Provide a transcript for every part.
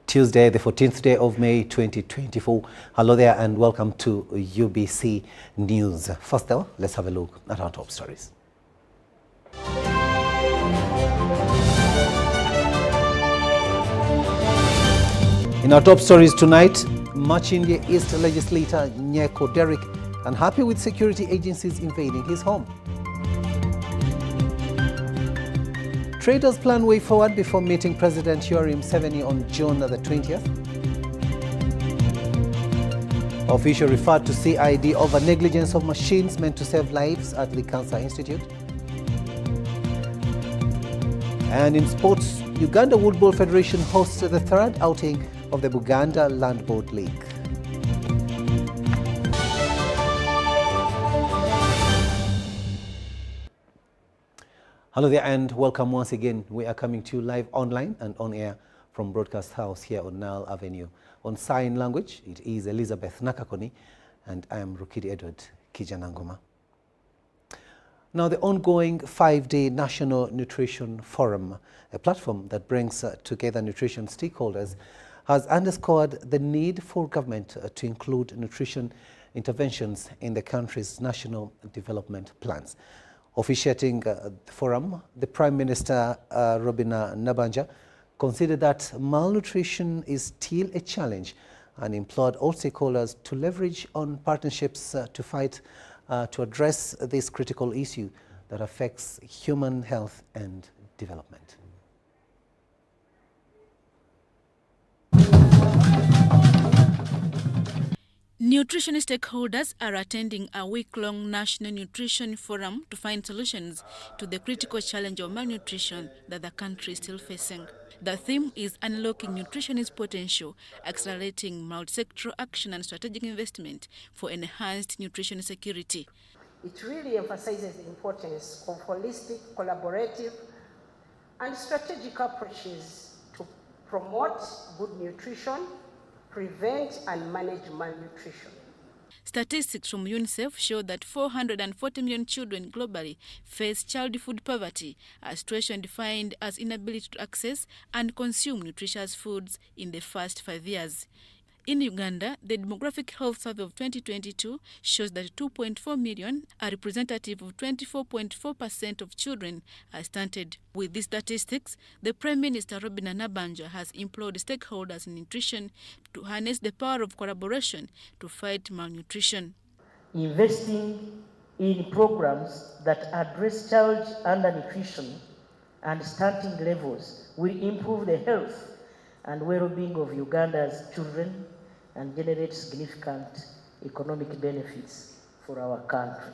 Tuesday, the 14th day of May 2024. Hello there and welcome to UBC News. First though, let's have a look at our top stories. In our top stories tonight, Much India East legislator Nio Derek unhappy with security agencies invading his home. Traders plan way forward before meeting President Yoweri Museveni on June the 20th. Official referred to CID over negligence of machines meant to save lives at the Cancer Institute. And in sports, Uganda Woodball Federation hosts the third outing of the Buganda Landboard League. Hello there and welcome once again. We are coming to you live online and on air from Broadcast House here on Nile Avenue. On sign language, it is Elizabeth Nakakoni and I am Rukidi Edward Kijanangoma. Now the ongoing 5-day National Nutrition Forum, a platform that brings together nutrition stakeholders, has underscored the need for government to include nutrition interventions in the country's national development plans. Officiating the forum, the Prime Minister Robina Nabanja considered that malnutrition is still a challenge and implored all stakeholders to leverage on partnerships to address this critical issue that affects human health and development. Nutrition stakeholders are attending a week-long National Nutrition Forum to find solutions to the critical challenge of malnutrition that the country is still facing. The theme is unlocking nutritionist potential, accelerating multi-sectoral action and strategic investment for enhanced nutrition security. It really emphasizes the importance of holistic, collaborative, and strategic approaches to promote good nutrition, prevent and manage malnutrition. Statistics from UNICEF show that 440 million children globally face child food poverty, a situation defined as inability to access and consume nutritious foods in the first 5 years. In Uganda, the Demographic Health Survey of 2022 shows that 2.4 million, a representative of 24.4% of children, are stunted. With these statistics, the Prime Minister Robina Nabanja has implored stakeholders in nutrition to harness the power of collaboration to fight malnutrition. Investing in programs that address child undernutrition and stunting levels will improve the health and well-being of Uganda's children and generate significant economic benefits for our country.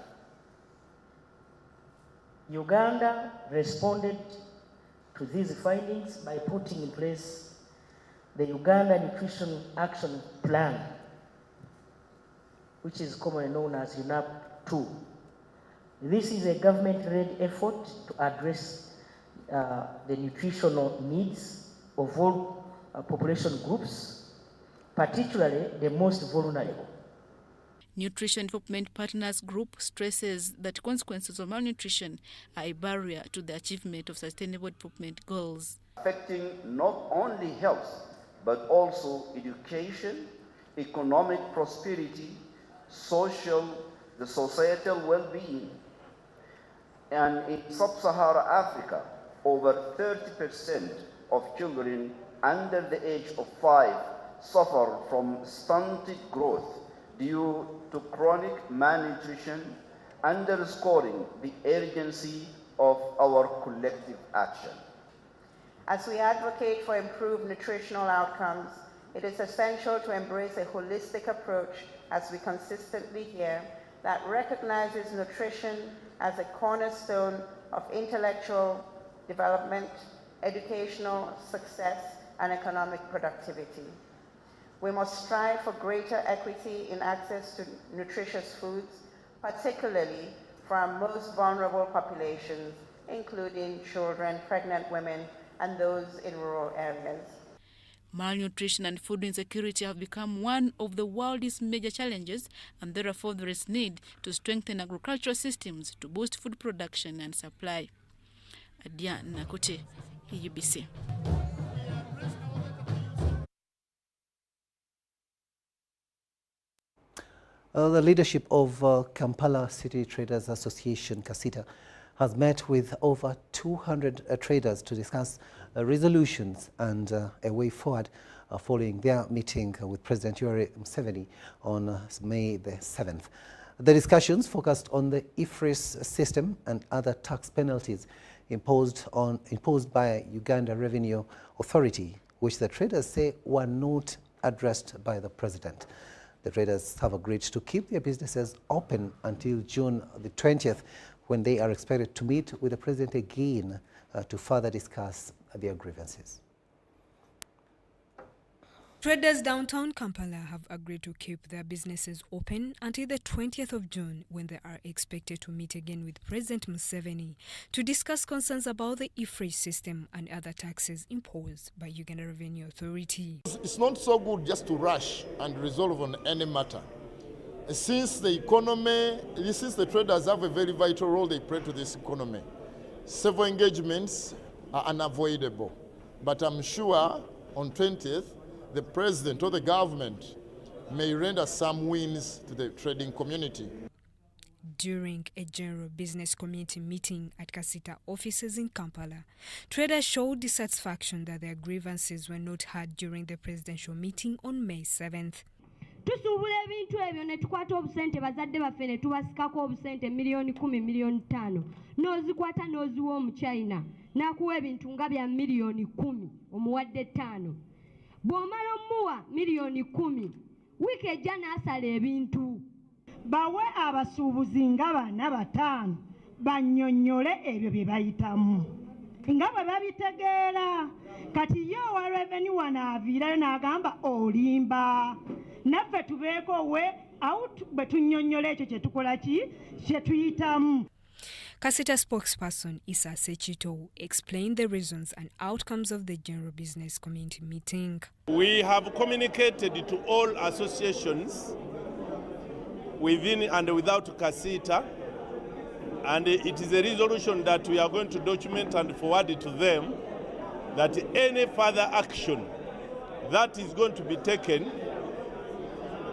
Uganda responded to these findings by putting in place the Uganda Nutrition Action Plan, which is commonly known as UNAP 2. This is a government-led effort to address the nutritional needs of all population groups, particularly the most vulnerable. Nutrition Development Partners Group stresses that consequences of malnutrition are a barrier to the achievement of sustainable development goals. Affecting not only health, but also education, economic prosperity, the societal well-being. And in sub-Saharan Africa, over 30% of children under the age of 5 suffer from stunted growth due to chronic malnutrition, underscoring the urgency of our collective action. As we advocate for improved nutritional outcomes, it is essential to embrace a holistic approach, as we consistently hear, that recognizes nutrition as a cornerstone of intellectual development, educational success, and economic productivity. We must strive for greater equity in access to nutritious foods, particularly for our most vulnerable populations, including children, pregnant women, and those in rural areas. Malnutrition and food insecurity have become one of the world's major challenges, and therefore there is need to strengthen agricultural systems to boost food production and supply. Adia Nakote, UBC. The leadership of Kampala City Traders Association, KASITA, has met with over 200 traders to discuss resolutions and a way forward following their meeting with President Yoweri Museveni on May the 7th. The discussions focused on the IFRIS system and other tax penalties imposed by Uganda Revenue Authority, which the traders say were not addressed by the president. The traders have agreed to keep their businesses open until June the 20th, when they are expected to meet with the president again to further discuss their grievances. Traders downtown Kampala have agreed to keep their businesses open until the 20th of June, when they are expected to meet again with President Museveni to discuss concerns about the IFRIS system and other taxes imposed by Uganda Revenue Authority. It's not so good just to rush and resolve on any matter. Since the traders have a very vital role they play to this economy, several engagements are unavoidable. But I'm sure on 20th, the president or the government may render some wins to the trading community. During a general business community meeting at KASITA offices in Kampala, traders showed dissatisfaction that their grievances were not heard during the presidential meeting on May 7th. Tusuubula ebintu ebyo ne tukwata obusente bazadde baffe ne tubasikako obusente miliyoni 10 miliyoni 5 n'ozikwata n'oziwa omuchina n'akuwa ebintu nga bya miliyoni 10 omuwadde 5 bw'omala omuwa miliyoni 10 wiiki ejja n'asala ebintu bawe abasuubuzi nga 4-5 bannyonnyole ebyo bye bayitamu nga bwe babitegeera kati ye owa revenue wanaaviirayo n'agamba olimba naffe tubeeko we out bwe tunnyonnyola ekyo kye tukola ki kye tuyitamu. KASITA spokesperson Issa Sechito explained the reasons and outcomes of the general business community meeting. We have communicated to all associations within and without KASITA, and it is a resolution that we are going to document and forward it to them, that any further action that is going to be taken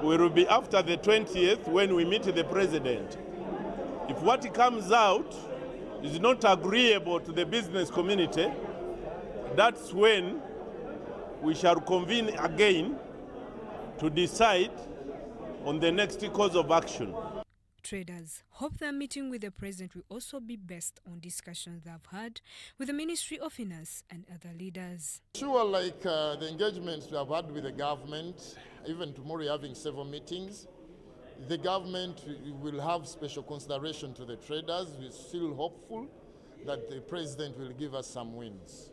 will be after the 20th, when we meet the president. If what comes out is not agreeable to the business community, that's when we shall convene again to decide on the next course of action. Traders hope their meeting with the president will also be based on discussions they've had with the Ministry of Finance and other leaders. Sure, like the engagements we have had with the government, even tomorrow we're having several meetings, the government will have special consideration to the traders. We're still hopeful that the president will give us some wins.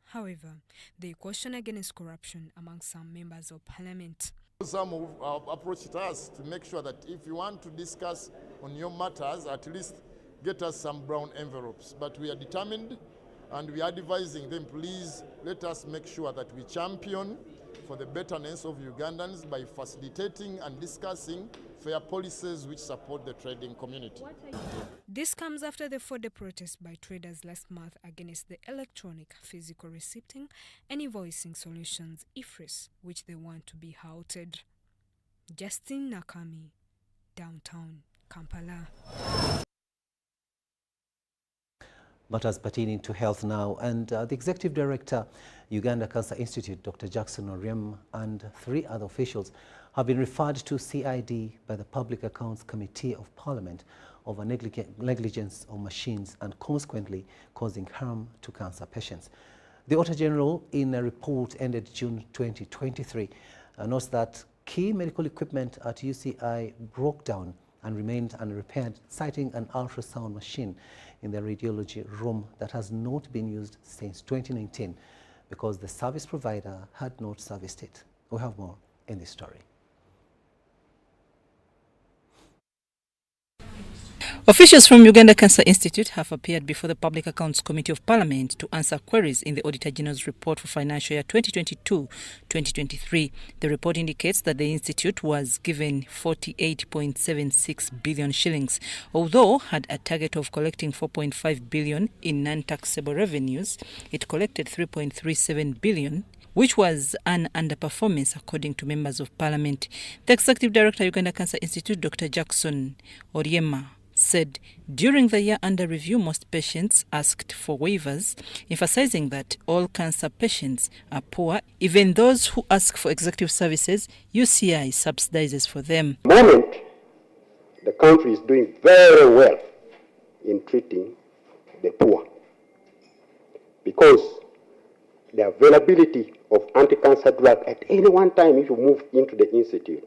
However, they caution against corruption among some members of parliament. Some have approached us to make sure that if you want to discuss on your matters, at least get us some brown envelopes. But we are determined, and we are advising them, please let us make sure that we champion for the betterness of Ugandans by facilitating and discussing fair policies which support the trading community. This comes after the 4-day protest by traders last month against the electronic physical receipting and invoicing solutions IFRIS, which they want to be halted. Justin Nakami, downtown Kampala. Matters pertaining to health now, and the Executive Director, Uganda Cancer Institute, Dr. Jackson Oriem, and 3 other officials have been referred to CID by the Public Accounts Committee of Parliament over negligence of machines and consequently causing harm to cancer patients. The Auditor General, in a report ended June 2023, notes that key medical equipment at UCI broke down and remained unrepaired, citing an ultrasound machine in the radiology room that has not been used since 2019 because the service provider had not serviced it. We have more in this story. Officials from Uganda Cancer Institute have appeared before the Public Accounts Committee of Parliament to answer queries in the Auditor General's report for financial year 2022-2023. The report indicates that the institute was given 48.76 billion shillings, although had a target of collecting 4.5 billion in non-taxable revenues. It collected 3.37 billion, which was an underperformance according to members of Parliament. The Executive Director, Uganda Cancer Institute, Dr. Jackson Oryema, said during the year under review, most patients asked for waivers, emphasizing that all cancer patients are poor. Even those who ask for executive services, UCI subsidizes for them. At the moment, the country is doing very well in treating the poor because the availability of anti-cancer drug at any one time, if you move into the institute,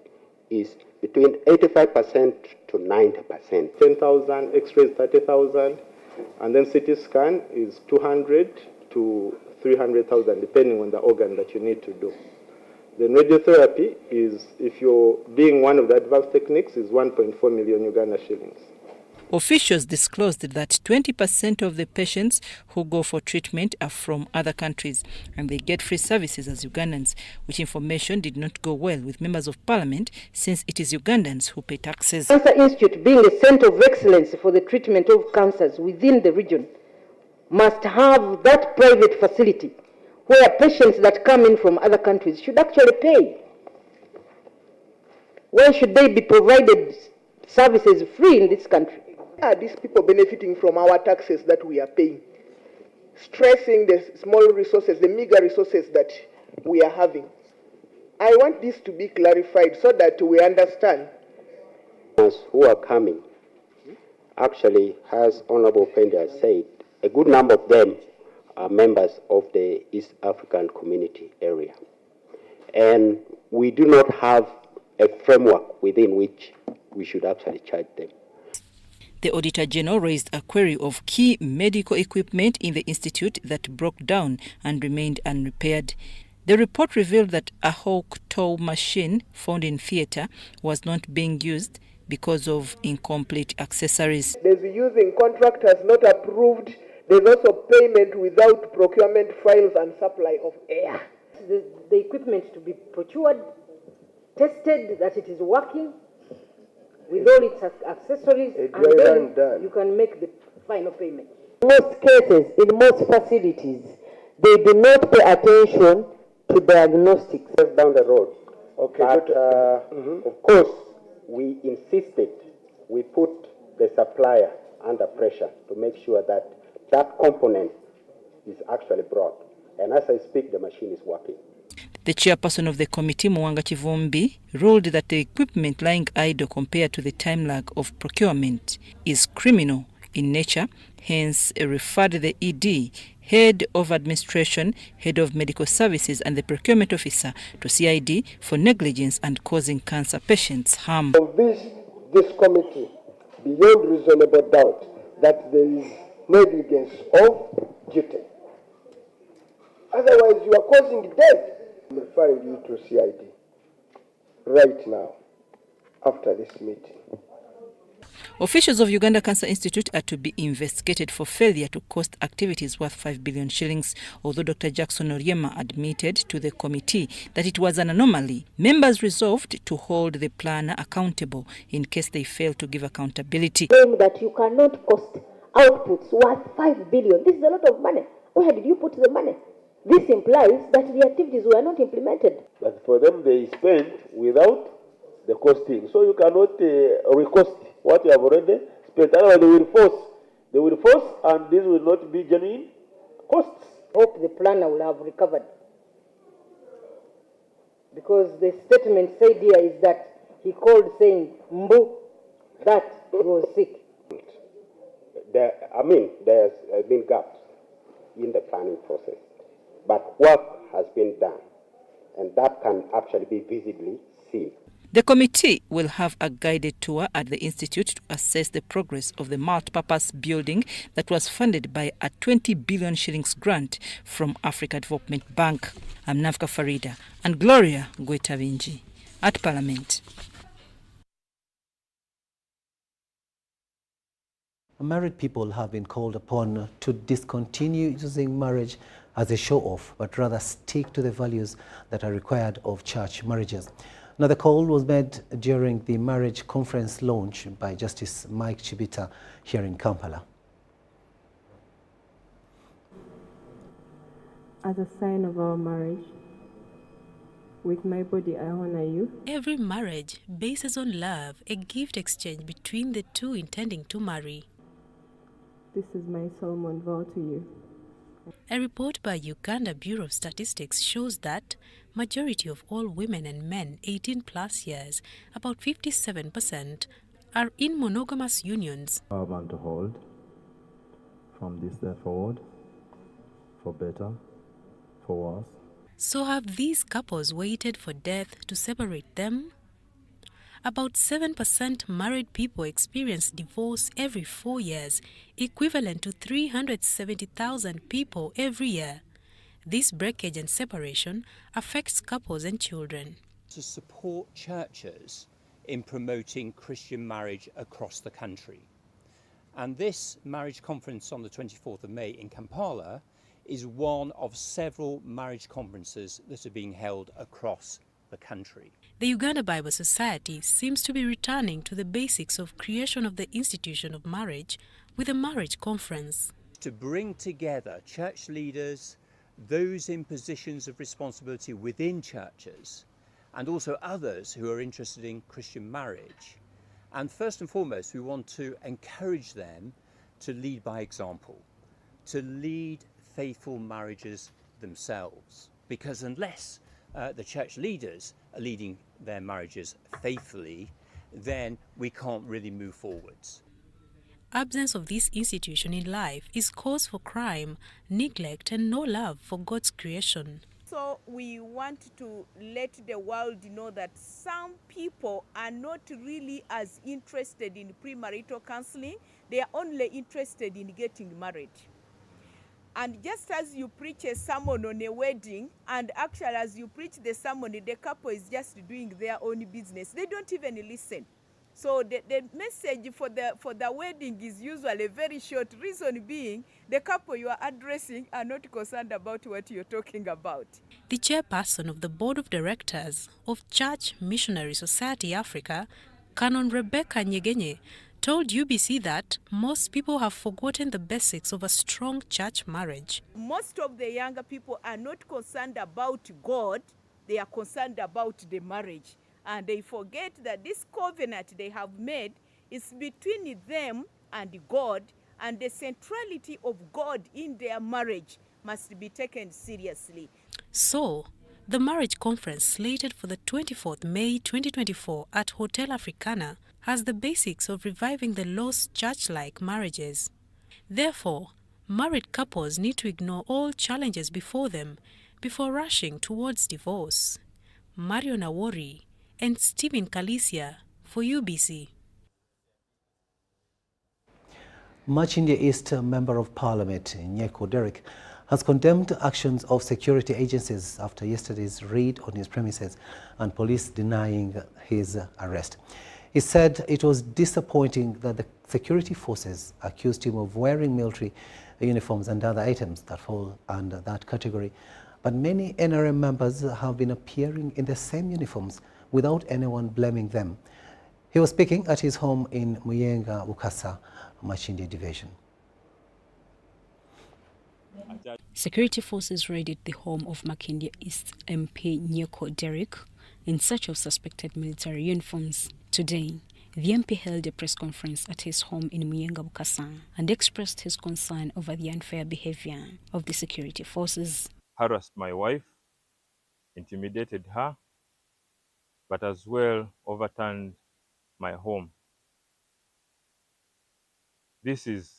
is between 85% to 90%. 10,000, X-rays 30,000, and then CT scan is 200 to 300,000, depending on the organ that you need to do. Then radiotherapy is, if you're being one of the advanced techniques, is 1.4 million Uganda shillings. Officials disclosed that 20% of the patients who go for treatment are from other countries and they get free services as Ugandans, which information did not go well with members of Parliament since it is Ugandans who pay taxes. Cancer Institute, being a center of excellence for the treatment of cancers within the region, must have that private facility where patients that come in from other countries should actually pay. Why should they be provided services free in this country? Are these people benefiting from our taxes that we are paying? Stressing the small resources, the meager resources that we are having. I want this to be clarified so that we understand. Who are coming, actually, as Honorable Pende has said, a good number of them are members of the East African Community area. And we do not have a framework within which we should actually charge them. The Auditor General raised a query of key medical equipment in the institute that broke down and remained unrepaired. The report revealed that a Hawk tow machine found in theatre was not being used because of incomplete accessories. There's using contractors not approved. There's also payment without procurement files and supply of air. The equipment to be procured, tested that it is working, with all its accessories, and then you can make the final payment. In most cases, in most facilities, they do not pay attention to diagnostics. Down the road. Okay, but of course, we insisted, we put the supplier under pressure to make sure that that component is actually brought. And as I speak, the machine is working. The chairperson of the committee, Mwanga Chivumbi, ruled that the equipment lying idle compared to the time lag of procurement is criminal in nature, hence referred the ED, Head of Administration, Head of Medical Services and the Procurement Officer to CID for negligence and causing cancer patients harm. Of this committee, beyond reasonable doubt, that there is negligence of duty. Otherwise, you are causing death. I'm referring you to CID right now, after this meeting. Officials of Uganda Cancer Institute are to be investigated for failure to cost activities worth 5 billion shillings, although Dr. Jackson Oryema admitted to the committee that it was an anomaly. Members resolved to hold the planner accountable in case they fail to give accountability. Saying that you cannot cost outputs worth 5 billion. This is a lot of money. Where did you put the money? This implies that the activities were not implemented. But for them, they spend without the costing. So you cannot recost what you have already spent. Otherwise, they will force, and this will not be genuine costs. Hope the planner will have recovered. Because the statement said here is that he called saying, Mbu, that he was sick. There has been gaps in the planning process. But work has been done, and that can actually be visibly seen. The committee will have a guided tour at the institute to assess the progress of the multi-purpose building that was funded by a 20 billion shillings grant from Africa Development Bank. I'm Navka Farida and Gloria Gwetavinji at Parliament. Married people have been called upon to discontinue using marriage as a show-off, but rather stick to the values that are required of church marriages. Now, the call was made during the marriage conference launch by Justice Mike Chibita here in Kampala. As a sign of our marriage, with my body I honor you. Every marriage bases on love, a gift exchange between the two intending to marry. This is my solemn vow to you. A report by Uganda Bureau of Statistics shows that majority of all women and men 18 plus years, about 57%, are in monogamous unions. I want to hold from this day forward, for better, for worse. So have these couples waited for death to separate them? About 7% married people experience divorce every 4 years, equivalent to 370,000 people every year. This breakage and separation affects couples and children. To support churches in promoting Christian marriage across the country. And this marriage conference on the 24th of May in Kampala is one of several marriage conferences that are being held across the country. The Uganda Bible Society seems to be returning to the basics of creation of the institution of marriage with a marriage conference. To bring together church leaders, those in positions of responsibility within churches, and also others who are interested in Christian marriage. And first and foremost, we want to encourage them to lead by example, to lead faithful marriages themselves. Because unless the church leaders are leading their marriages faithfully, then we can't really move forwards. Absence of this institution in life is cause for crime, neglect, and no love for God's creation. So we want to let the world know that some people are not really as interested in premarital counseling. They are only interested in getting married. And just as you preach a sermon on a wedding, and actually as you preach the sermon, the couple is just doing their own business. They don't even listen. So the message for the wedding is usually very short. Reason being, the couple you are addressing are not concerned about what you're talking about. The chairperson of the board of directors of Church Missionary Society Africa, Canon Rebecca Nyegenye, told UBC that most people have forgotten the basics of a strong church marriage. Most of the younger people are not concerned about God, they are concerned about the marriage. And they forget that this covenant they have made is between them and God, and the centrality of God in their marriage must be taken seriously. So, the marriage conference slated for the 24th May 2024 at Hotel Africana has the basics of reviving the lost church-like marriages. Therefore, married couples need to ignore all challenges before them before rushing towards divorce. Mario Nawori and Stephen Kalisia for UBC. Machindia East Member of Parliament Nio Derek has condemned actions of security agencies after yesterday's raid on his premises and police denying his arrest. He said it was disappointing that the security forces accused him of wearing military uniforms and other items that fall under that category. But many NRM members have been appearing in the same uniforms without anyone blaming them. He was speaking at his home in Muyenga, Bukasa, Machindia Division. Security forces raided the home of Machindia East MP Nio Derek in search of suspected military uniforms. Today, the MP held a press conference at his home in Muyenga, Bukasa, and expressed his concern over the unfair behavior of the security forces. Harassed my wife, intimidated her, but as well overturned my home. This is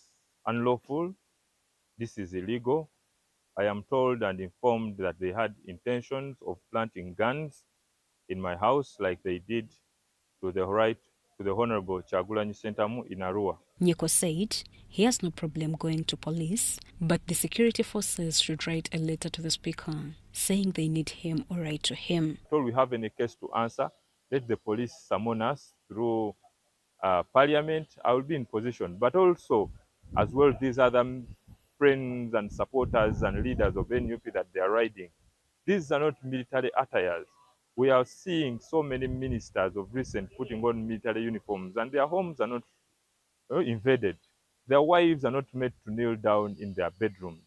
unlawful. This is illegal. I am told and informed that they had intentions of planting guns in my house like they did to the Honorable Chagulanyi Sentamu in Arua. Nio said he has no problem going to police, but the security forces should write a letter to the speaker saying they need him or write to him. Told we have any case to answer, let the police summon us through Parliament, I will be in position. But also, as well, these other friends and supporters and leaders of NUP that they are riding, these are not military attires. We are seeing so many ministers of recent putting on military uniforms, and their homes are not invaded. Their wives are not made to kneel down in their bedrooms.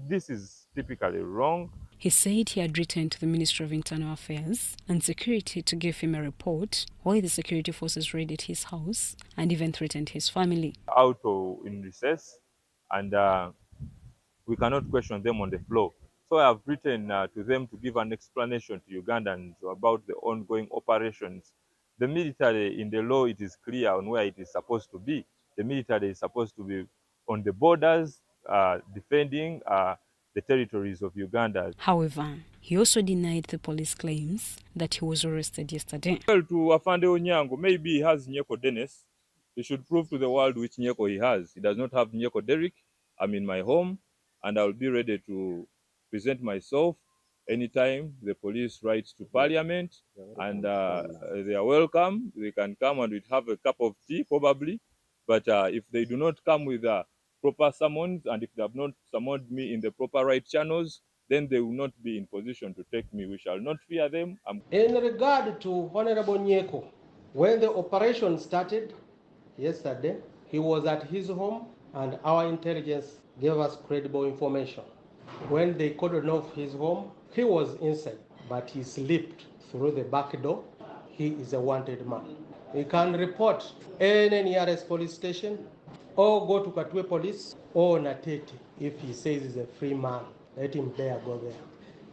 This is typically wrong. He said he had written to the Ministry of Internal Affairs and Security to give him a report why the security forces raided his house and even threatened his family. Out in recess, and we cannot question them on the floor. So I have written to them to give an explanation to Ugandans about the ongoing operations. The military, in the law, it is clear on where it is supposed to be. The military is supposed to be on the borders, defending the territories of Uganda. However, he also denied the police claims that he was arrested yesterday. Well, to Afande Onyango, maybe he has Nyeko Dennis. He should prove to the world which Nyeko he has. He does not have Nyeko Derek. I'm in my home, and I'll be ready to present myself anytime the police write to Parliament, and they are welcome. They can come and we'd have a cup of tea, probably. But if they do not come with proper summons, and if they have not summoned me in the proper right channels, then they will not be in position to take me. We shall not fear them. In regard to Honorable Nyeko, when the operation started yesterday, he was at his home and our intelligence gave us credible information. When they cordoned off his home, he was inside, but he slipped through the back door. He is a wanted man. He can report any nearest police station or go to Katwe Police or Natete if he says he's a free man. Let him dare go there.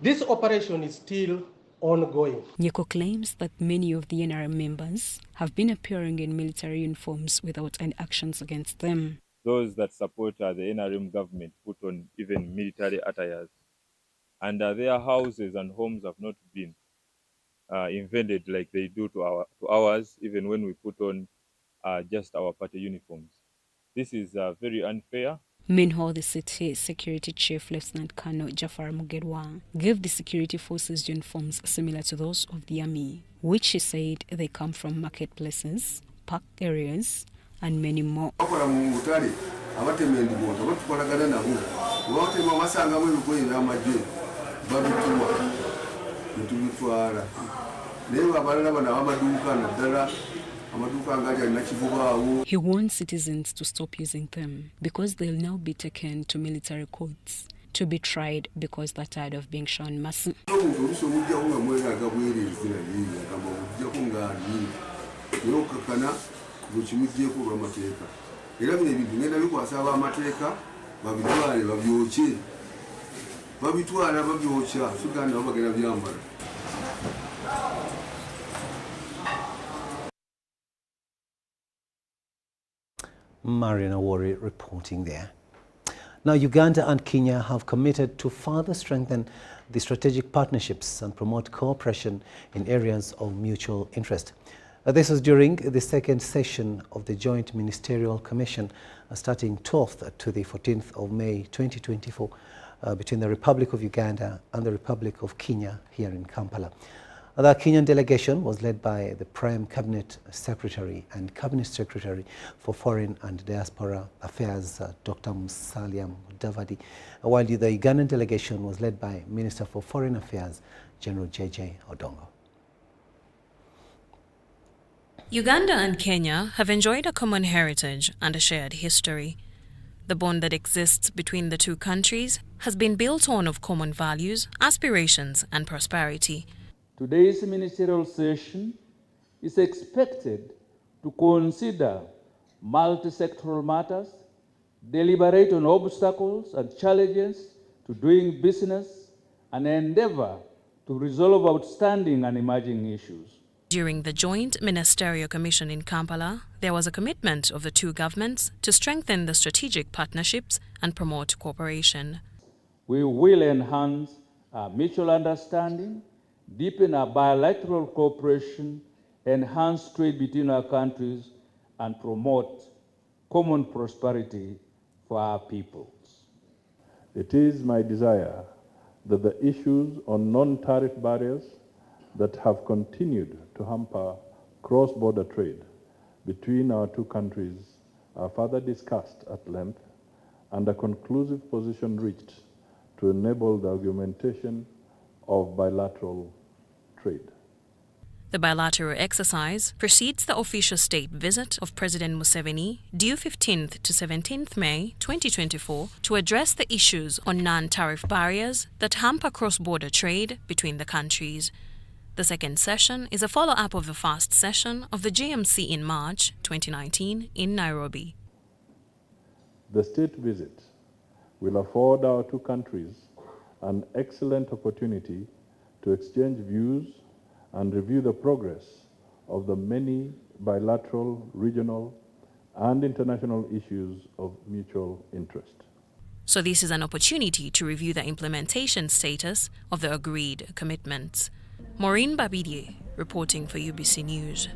This operation is still ongoing. Nyeko claims that many of the NRM members have been appearing in military uniforms without any actions against them. Those that support the NRM government put on even military attires, and their houses and homes have not been invaded like they do to ours, even when we put on just our party uniforms. This is very unfair. Meanwhile, the city security chief, Lieutenant Colonel Jafar Mugerwa, gave the security forces uniforms similar to those of the army, which he said they come from marketplaces, park areas, and many more. He warned citizens to stop using them because they'll now be taken to military courts to be tried because they're tired of being shown mercy. Mariana Wari reporting there. Now, Uganda and Kenya have committed to further strengthen the strategic partnerships and promote cooperation in areas of mutual interest. This was during the second session of the Joint Ministerial Commission starting 12th to the 14th of May 2024 between the Republic of Uganda and the Republic of Kenya here in Kampala. The Kenyan delegation was led by the Prime Cabinet Secretary and Cabinet Secretary for Foreign and Diaspora Affairs, Dr. Musalia Mudavadi, while the Ugandan delegation was led by Minister for Foreign Affairs, General J.J. Odongo. Uganda and Kenya have enjoyed a common heritage and a shared history. The bond that exists between the two countries has been built on of common values, aspirations, and prosperity. Today's ministerial session is expected to consider multi-sectoral matters, deliberate on obstacles and challenges to doing business, and endeavor to resolve outstanding and emerging issues. During the Joint Ministerial Commission in Kampala, there was a commitment of the two governments to strengthen the strategic partnerships and promote cooperation. We will enhance our mutual understanding, deepen our bilateral cooperation, enhance trade between our countries, and promote common prosperity for our peoples. It is my desire that the issues on non-tariff barriers that have continued to hamper cross-border trade between our two countries are further discussed at length and a conclusive position reached to enable the augmentation of bilateral trade. The bilateral exercise precedes the official state visit of President Museveni, due 15th to 17th May 2024, to address the issues on non-tariff barriers that hamper cross-border trade between the countries. The second session is a follow-up of the first session of the GMC in March 2019 in Nairobi. The state visit will afford our two countries an excellent opportunity to exchange views and review the progress of the many bilateral, regional, and international issues of mutual interest. So this is an opportunity to review the implementation status of the agreed commitments. Maureen Babidie, reporting for UBC News.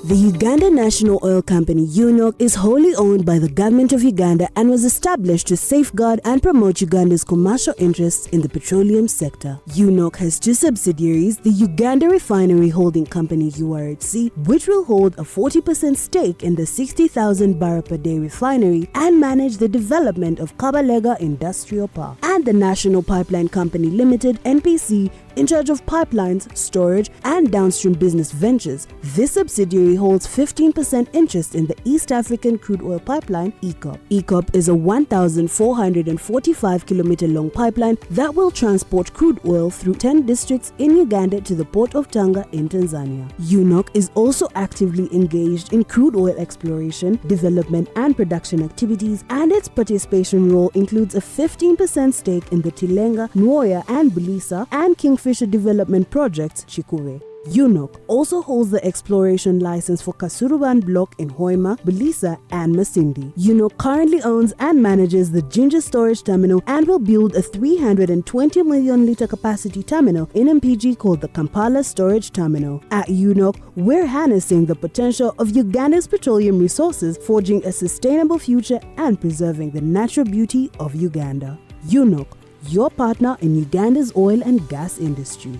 The Uganda National Oil Company, UNOC, is wholly owned by the government of Uganda and was established to safeguard and promote Uganda's commercial interests in the petroleum sector. UNOC has two subsidiaries, the Uganda Refinery Holding Company, URHC, which will hold a 40% stake in the 60,000 barrel per day refinery and manage the development of Kabalega Industrial Park, and the National Pipeline Company Limited, NPC, in charge of pipelines, storage, and downstream business ventures. This subsidiary holds 15% interest in the East African Crude Oil Pipeline, EACOP. EACOP is a 1,445-kilometer long pipeline that will transport crude oil through 10 districts in Uganda to the port of Tanga in Tanzania. UNOC is also actively engaged in crude oil exploration, development, and production activities, and its participation role includes a 15% stake in the Tilenga, Nwoya, and Bulisa, and Kingfisher development projects, Chikure. UNOC also holds the exploration license for Kasuruban Block in Hoima, Bulisa, and Masindi. UNOC currently owns and manages the Ginger Storage Terminal and will build a 320 million litre capacity terminal in MPG called the Kampala Storage Terminal. At UNOC, we're harnessing the potential of Uganda's petroleum resources, forging a sustainable future and preserving the natural beauty of Uganda. UNOC, your partner in Uganda's oil and gas industry.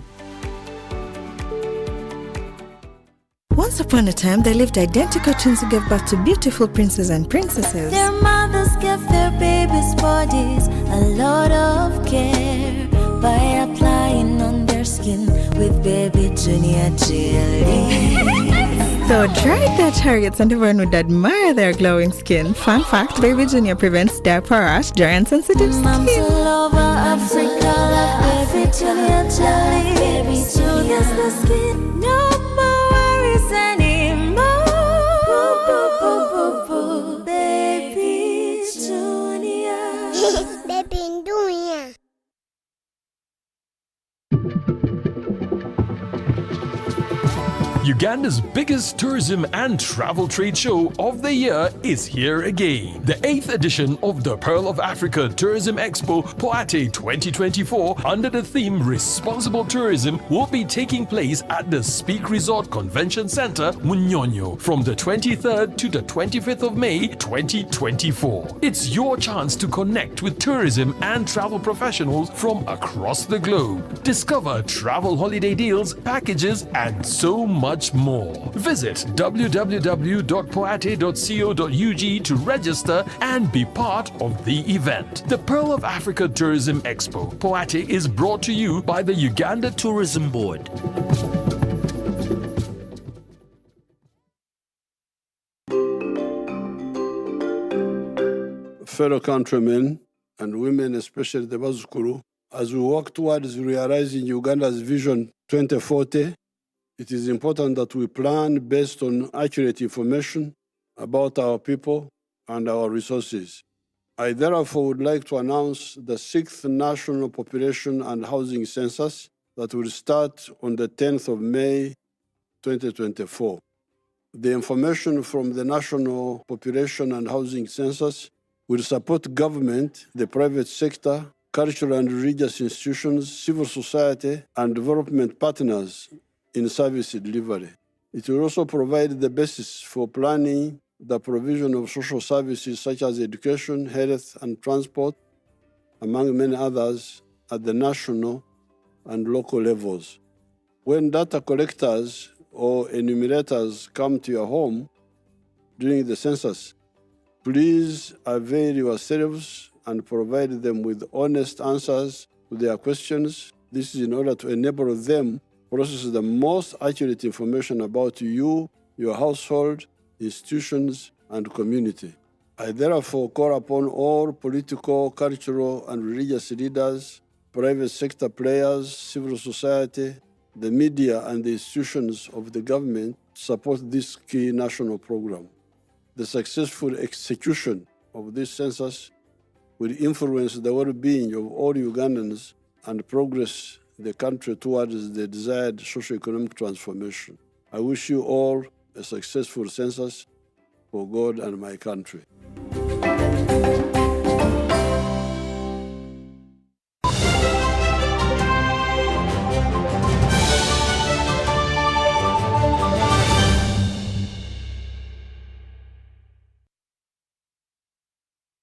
Once upon a time, there lived identical twins who gave birth to beautiful princes and princesses. Their mothers gave their babies' bodies a lot of care by applying on their skin with baby Junior jelly. So dried their chariots and everyone would admire their glowing skin. Fun fact, baby Junior prevents diaper rash, dry and sensitive skin. Moms all over Africa love baby Junior jelly. Baby Junior's the skin. No more worries anymore. Baby Junior. Baby Junior. Uganda's biggest tourism and travel trade show of the year is here again. The 8th edition of the Pearl of Africa Tourism Expo Poate 2024 under the theme Responsible Tourism will be taking place at the Speak Resort Convention Center, Munyonyo, from the 23rd to the 25th of May 2024. It's your chance to connect with tourism and travel professionals from across the globe. Discover travel holiday deals, packages, and so much more. Visit www.poate.co.ug to register and be part of the event. The Pearl of Africa Tourism Expo Poate is brought to you by the Uganda Tourism Board. Fellow countrymen and women, especially the Bazukuru, as we work towards realizing Uganda's Vision 2040, it is important that we plan based on accurate information about our people and our resources. I therefore would like to announce the 6th National Population and Housing Census that will start on the 10th of May 2024. The information from the National Population and Housing Census will support government, the private sector, cultural and religious institutions, civil society, and development partners in service delivery. It will also provide the basis for planning the provision of social services such as education, health, and transport, among many others, at the national and local levels. When data collectors or enumerators come to your home during the census, please avail yourselves and provide them with honest answers to their questions. This is in order to enable them to process the most accurate information about you, your household, institutions, and community. I therefore call upon all political, cultural, and religious leaders, private sector players, civil society, the media, and the institutions of the government to support this key national program. The successful execution of this census will influence the well-being of all Ugandans and progress the country towards the desired socio-economic transformation. I wish you all a successful census for God and my country.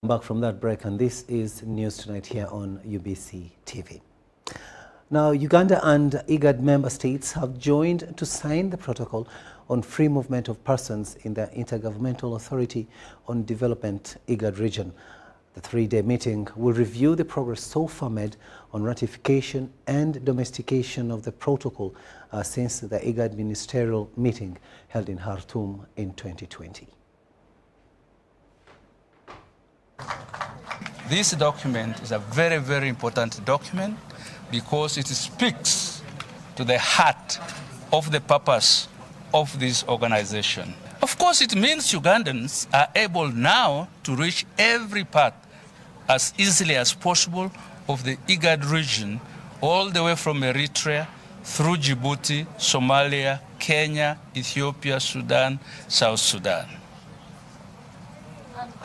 Back from that break, and this is News Tonight here on UBC TV. Now, Uganda and IGAD member states have joined to sign the protocol on free movement of persons in the Intergovernmental Authority on Development IGAD region. The three-day meeting will review the progress so far made on ratification and domestication of the protocol since the IGAD ministerial meeting held in Khartoum in 2020. This document is a very, very important document because it speaks to the heart of the purpose of this organization. Of course, it means Ugandans are able now to reach every part as easily as possible of the IGAD region, all the way from Eritrea through Djibouti, Somalia, Kenya, Ethiopia, Sudan, South Sudan.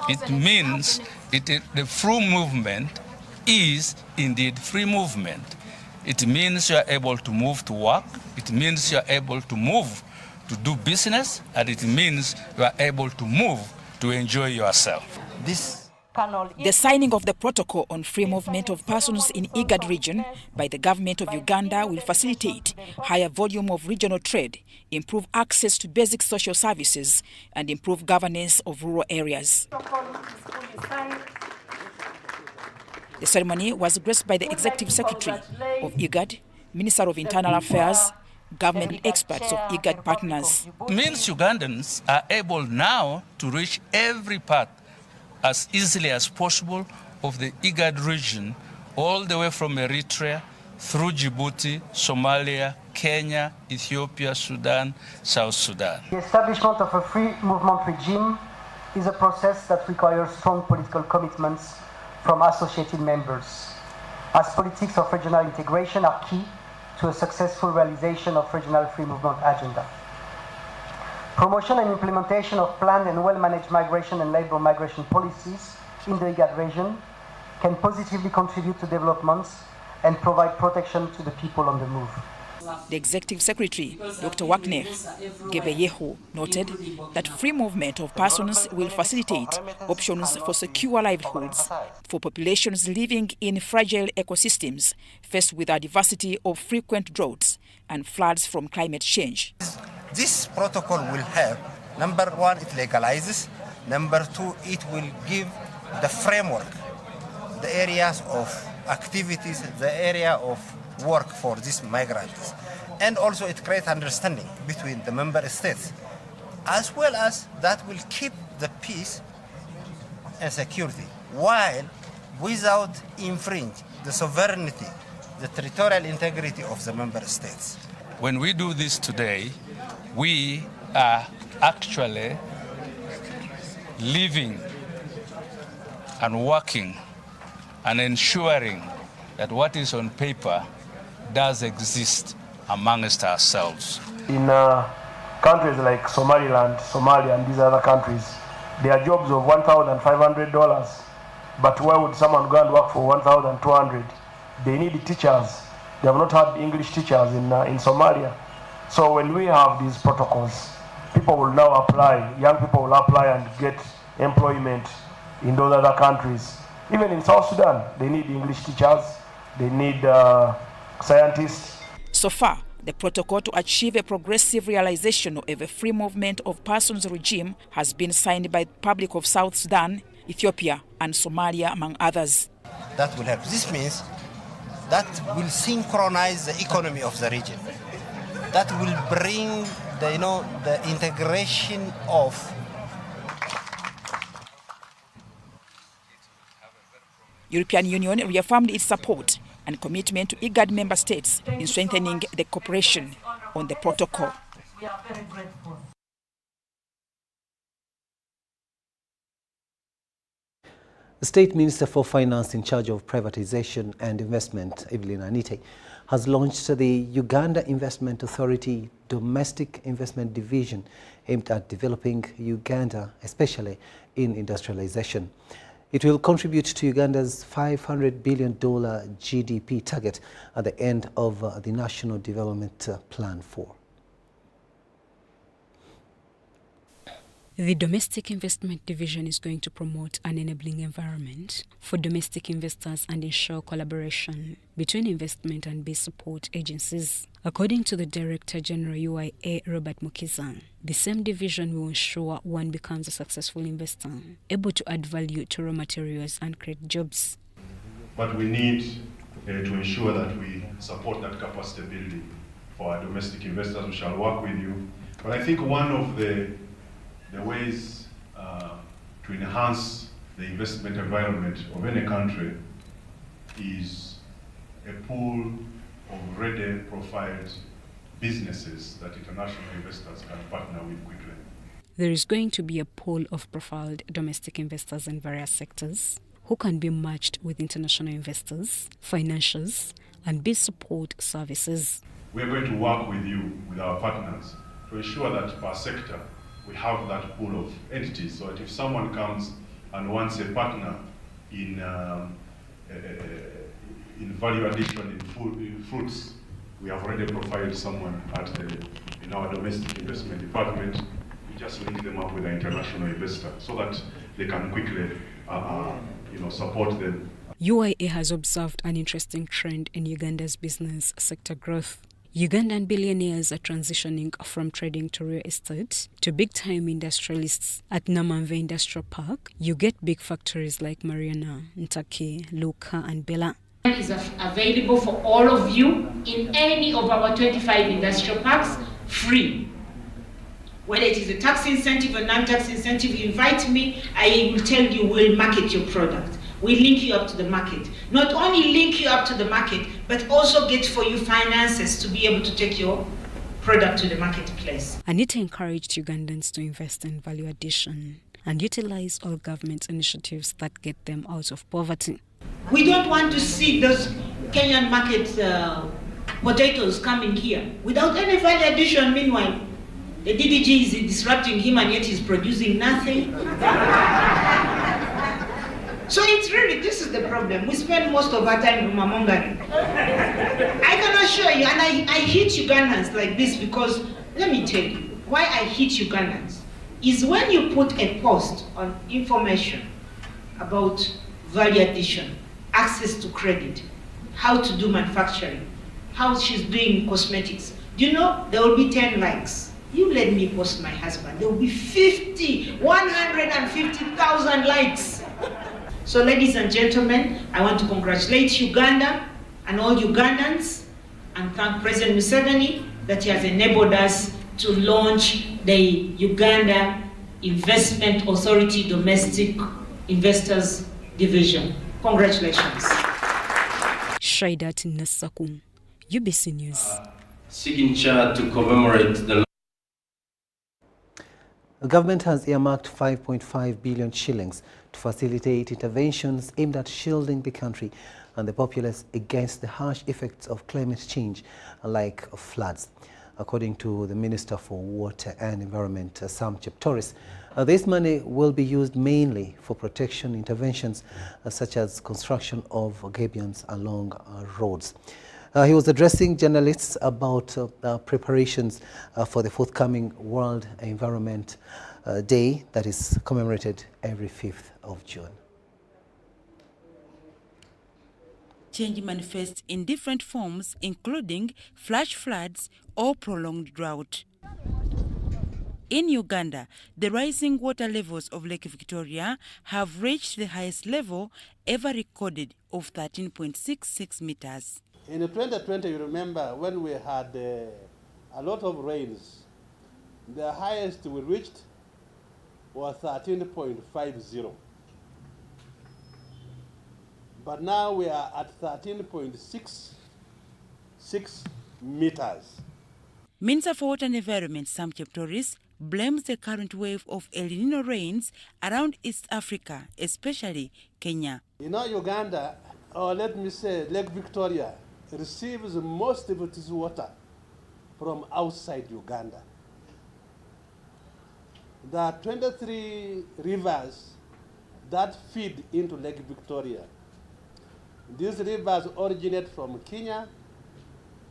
It means the free movement is indeed free movement. It means you are able to move to work. It means you are able to move to do business. And it means you are able to move to enjoy yourself. The signing of the protocol on free movement of persons in IGAD region by the government of Uganda will facilitate higher volume of regional trade, improve access to basic social services, and improve governance of rural areas. The ceremony was graced by the Executive Secretary of IGAD, Minister of Internal Affairs, government experts of IGAD partners. It means Ugandans are able now to reach every part as easily as possible of the IGAD region, all the way from Eritrea through Djibouti, Somalia, Kenya, Ethiopia, Sudan, South Sudan. The establishment of a free movement regime is a process that requires strong political commitments from associated members, as politics of regional integration are key to a successful realization of regional free movement agenda. Promotion and implementation of planned and well-managed migration and labor migration policies in the IGAD region can positively contribute to developments and provide protection to the people on the move. The Executive Secretary, Dr. Waknef Gebeyehu, noted that free movement of persons will facilitate options for secure livelihoods for populations living in fragile ecosystems faced with a diversity of frequent droughts and floods from climate change. This protocol will help. Number one, it legalizes. Number two, it will give the framework, the areas of activities, the area of work for these migrants. And also it creates understanding between the member states, as well as that will keep the peace and security, while without infringe the sovereignty, the territorial integrity of the member states. When we do this today, we are actually living and working and ensuring that what is on paper does exist amongst ourselves. In countries like Somaliland, Somalia, and these other countries, there are jobs of $1,500, But why would someone go and work for 1,200? They need teachers. They have not had English teachers in Somalia. So when we have these protocols, people will now apply, young people will apply and get employment in those other countries. Even in South Sudan, they need English teachers, they need scientists. So far, the protocol to achieve a progressive realization of a free movement of persons regime has been signed by the Republic of South Sudan, Ethiopia, and Somalia, among others. That will help. This means that will synchronize the economy of the region. That will bring the integration of European Union reaffirmed its support and commitment to IGAD member states in strengthening the cooperation on the protocol. We are very grateful. The State Minister for Finance in charge of privatization and investment, Evelyn Anite, has launched the Uganda Investment Authority Domestic Investment Division aimed at developing Uganda, especially in industrialization. It will contribute to Uganda's $500 billion GDP target at the end of the National Development Plan 4. The Domestic Investment Division is going to promote an enabling environment for domestic investors and ensure collaboration between investment and base support agencies. According to the Director General UIA, Robert Mukiza, the same division will ensure one becomes a successful investor, able to add value to raw materials and create jobs. But we need to ensure that we support that capacity building for our domestic investors. We shall work with you. But I think one of the ways to enhance the investment environment of any country is a pool of ready profiled businesses that international investors can partner with quickly. There is going to be a pool of profiled domestic investors in various sectors who can be matched with international investors, financials, and biz support services. We are going to work with you, with our partners, to ensure that per sector we have that pool of entities, so that if someone comes and wants a partner in value addition in fruits, we have already profiled someone in our domestic investment department. We just link them up with an international investor so that they can quickly support them. UIA has observed an interesting trend in Uganda's business sector growth. Ugandan billionaires are transitioning from trading to real estate to big-time industrialists. At Namamve Industrial Park, you get big factories like Mariana, Ntaki, Luka, and Bela. Is available for all of you in any of our 25 industrial parks, free. Whether it is a tax incentive or non-tax incentive, you invite me, I will tell you, we'll market your product. We link you up to the market. Not only link you up to the market, but also get for you finances to be able to take your product to the marketplace. Anita encouraged Ugandans to invest in value addition and utilize all government initiatives that get them out of poverty. We don't want to see those Kenyan market potatoes coming here without any value addition. Meanwhile, the DDG is disrupting him and yet he's producing nothing. So it's really, this is the problem. We spend most of our time rumamongering. I can assure you, and I hate Ugandans like this because, let me tell you, why I hate Ugandans is when you put a post on information about value addition, access to credit, how to do manufacturing, how she's doing cosmetics. Do you know, there will be 10 likes. You let me post my husband, there will be 150,000 likes. So ladies and gentlemen, I want to congratulate Uganda and all Ugandans and thank President Museveni that he has enabled us to launch the Uganda Investment Authority Domestic Investors Division. Congratulations. Shaidat Nasakum, UBC News. Signature to commemorate the... The government has earmarked 5.5 billion shillings to facilitate interventions aimed at shielding the country and the populace against the harsh effects of climate change like floods. According to the Minister for Water and Environment, Sam Cheptoris, this money will be used mainly for protection interventions such as construction of gabions along roads. He was addressing journalists about preparations for the forthcoming World Environment Day that is commemorated every 5th of June. Change manifests in different forms, including flash floods or prolonged drought. In Uganda, the rising water levels of Lake Victoria have reached the highest level ever recorded of 13.66 meters. In 2020, you remember when we had a lot of rains, the highest we reached was 13.50. But now we are at 13.66 meters. Minister for Water and Environment Sam Cheptoris blames the current wave of El Nino rains around East Africa, especially Kenya. You know, Uganda, or let me say Lake Victoria, receives most of its water from outside Uganda. There are 23 rivers that feed into Lake Victoria. These rivers originate from Kenya,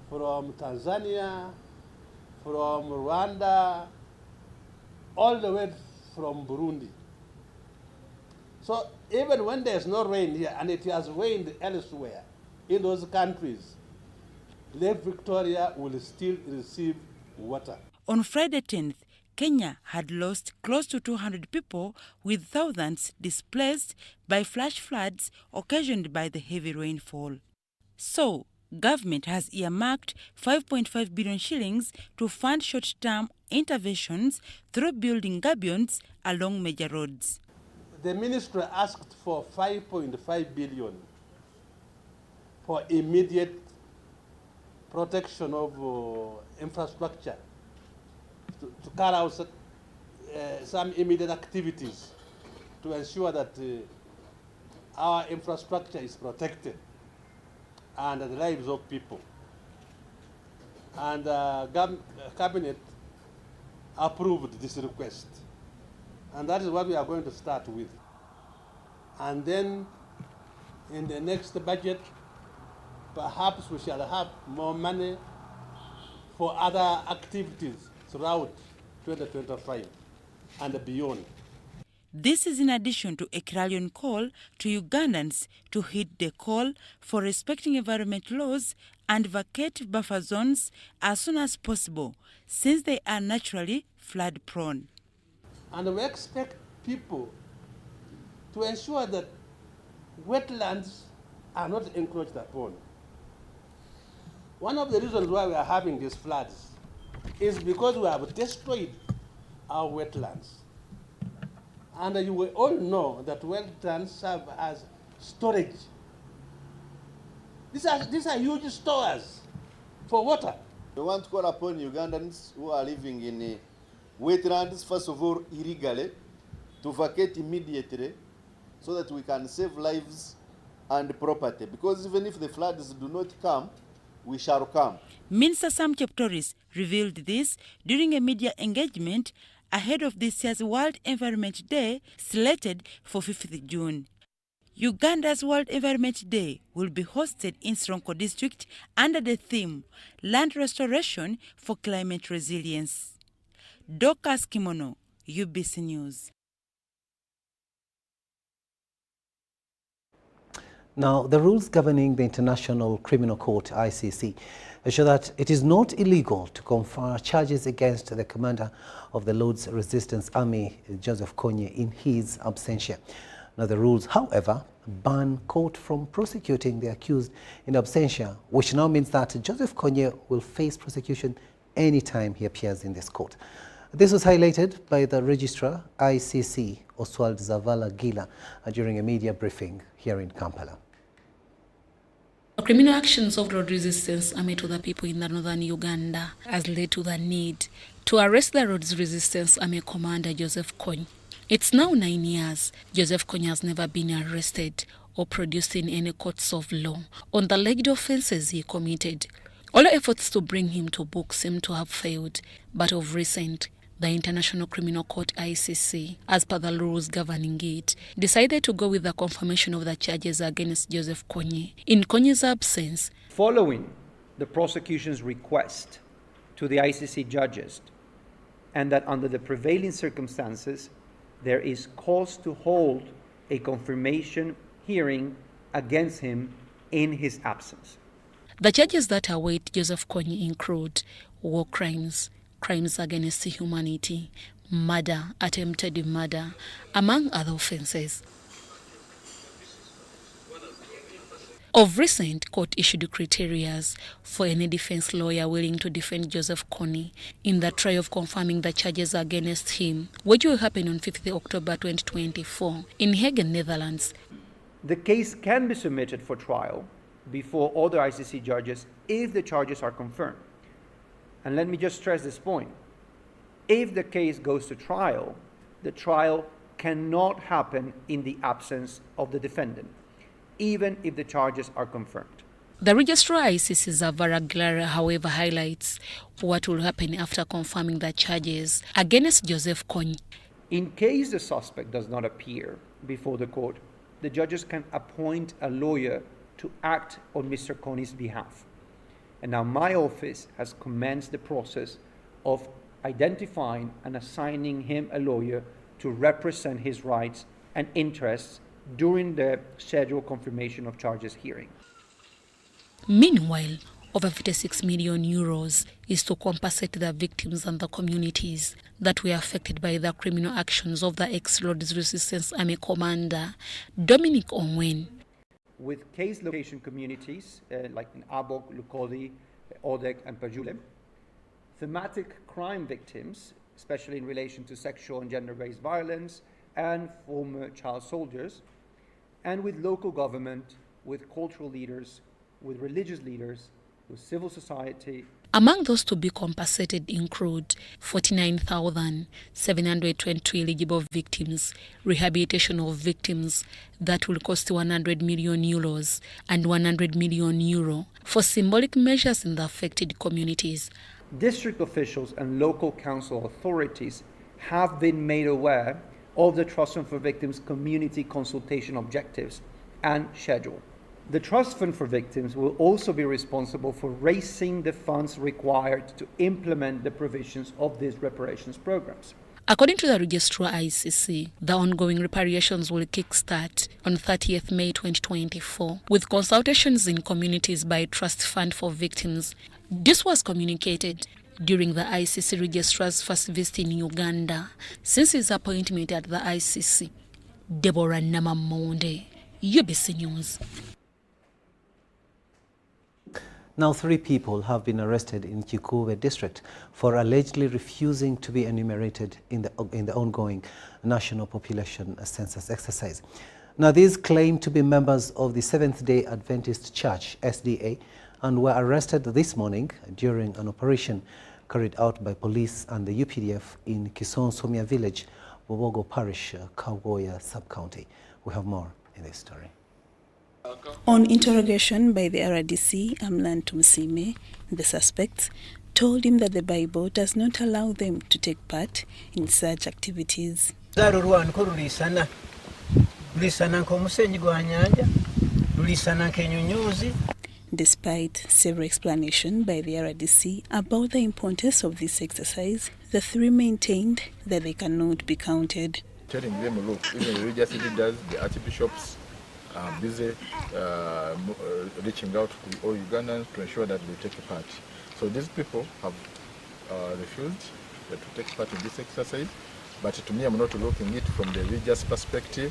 from Tanzania, from Rwanda, all the way from Burundi. So even when there's no rain here, and it has rained elsewhere in those countries, Lake Victoria will still receive water. On Friday 10th, Kenya had lost close to 200 people, with thousands displaced by flash floods occasioned by the heavy rainfall. So, government has earmarked 5.5 billion shillings to fund short-term interventions through building gabions along major roads. The ministry asked for 5.5 billion for immediate protection of infrastructure, to carry out some immediate activities to ensure that our infrastructure is protected and the lives of people. And Cabinet approved this request. And that is what we are going to start with. And then in the next budget, perhaps we shall have more money for other activities throughout 2025 and beyond. This is in addition to a clarion call to Ugandans to heed the call for respecting environment laws and vacate buffer zones as soon as possible, since they are naturally flood prone. And we expect people to ensure that wetlands are not encroached upon. One of the reasons why we are having these floods is because we have destroyed our wetlands. And you will all know that wetlands serve as storage. These are huge stores for water. We want to call upon Ugandans who are living in wetlands, first of all, illegally, to vacate immediately so that we can save lives and property. Because even if the floods do not come, we shall come. Minister Sam Cheptoris revealed this during a media engagement ahead of this year's World Environment Day, slated for 5th June. Uganda's World Environment Day will be hosted in Soronko district under the theme Land Restoration for Climate Resilience. Dorcas Kimono, UBC News. Now, the rules governing the International Criminal Court, ICC, show that it is not illegal to confer charges against the commander of the Lord's Resistance Army, Joseph Kony, in his absentia. Now, the rules, however, ban court from prosecuting the accused in absentia, which now means that Joseph Kony will face prosecution anytime he appears in this court. This was highlighted by the Registrar, ICC, Oswald Zavala Gila, during a media briefing here in Kampala. The criminal actions of road resistance army to the people in the northern Uganda has led to the need to arrest the road resistance army commander Joseph Kony. It's now 9 years. Joseph Kony has never been arrested or produced in any courts of law on the alleged offences he committed. All efforts to bring him to book seem to have failed, but of recent, the International Criminal Court ICC, as per the rules governing it, decided to go with the confirmation of the charges against Joseph Kony. In Kony's absence, following the prosecution's request to the ICC judges, and that under the prevailing circumstances, there is cause to hold a confirmation hearing against him in his absence. The charges that await Joseph Kony include war crimes, crimes against humanity, murder, attempted murder, among other offences. Of recent, court issued criteria for any defense lawyer willing to defend Joseph Kony in the trial of confirming the charges against him, which will happen on 5th October 2024 in Hague, Netherlands. The case can be submitted for trial before other ICC judges if the charges are confirmed. And let me just stress this point. If the case goes to trial, the trial cannot happen in the absence of the defendant, even if the charges are confirmed. The Registrar ICC Zavara Glara, however, highlights what will happen after confirming the charges against Joseph Kony. In case the suspect does not appear before the court, the judges can appoint a lawyer to act on Mr. Kony's behalf. And now my office has commenced the process of identifying and assigning him a lawyer to represent his rights and interests during the scheduled confirmation of charges hearing. Meanwhile, over 56 million euros is to compensate the victims and the communities that were affected by the criminal actions of the ex-Lord's Resistance Army commander, Dominic Ongwen. With case location communities like in Abok, Lukoli, Odek, and Pajule, thematic crime victims, especially in relation to sexual and gender-based violence, and former child soldiers, and with local government, with cultural leaders, with religious leaders, with civil society. Among those to be compensated include 49,722 eligible victims, rehabilitation of victims that will cost 100 million euros and 100 million euro for symbolic measures in the affected communities. District officials and local council authorities have been made aware of the Trust Fund for Victims community consultation objectives and schedule. The Trust Fund for Victims will also be responsible for raising the funds required to implement the provisions of these reparations programs. According to the Registrar ICC, the ongoing reparations will kickstart on 30th May 2024 with consultations in communities by Trust Fund for Victims. This was communicated during the ICC Registrar's first visit in Uganda since his appointment at the ICC. Deborah Namamonde, UBC News. Now 3 people have been arrested in Kuku district for allegedly refusing to be enumerated in the ongoing national population census exercise. Now these claim to be members of the Seventh-day Adventist Church, SDA, and were arrested this morning during an operation carried out by police and the UPDF in Kisonsomia village, Bobogo Parish, Kagoya sub-county. We have more in this story. On interrogation by the RDC, Amlan Tumsime, the suspects told him that the Bible does not allow them to take part in such activities. Despite several explanations by the RDC about the importance of this exercise, the 3 maintained that they cannot be counted. Telling them, look, even the religious leaders, the archbishops, are busy reaching out to all Ugandans to ensure that they take part. So these people have refused to take part in this exercise. But to me, I'm not looking at it from the religious perspective.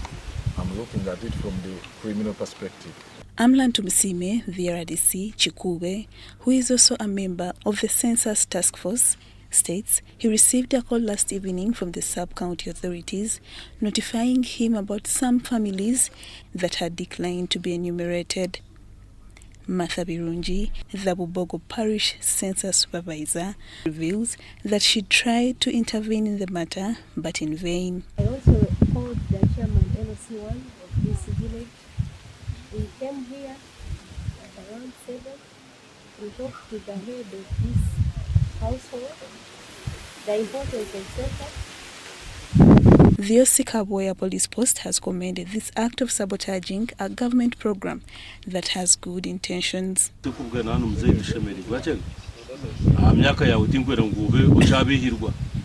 I'm looking at it from the criminal perspective. Amlan Tumsime, the RDC, Chikube, who is also a member of the Census Task Force, states he received a call last evening from the sub-county authorities notifying him about some families that had declined to be enumerated. Martha Birungi, the Bubogo Parish Census Supervisor, reveals that she tried to intervene in the matter, but in vain. I also called the chairman LOC1 of this village. We came here at around 7 we talk to the head of this household, the importance of setup. The Osikaboya Police Post has commended this act of sabotaging a government program that has good intentions.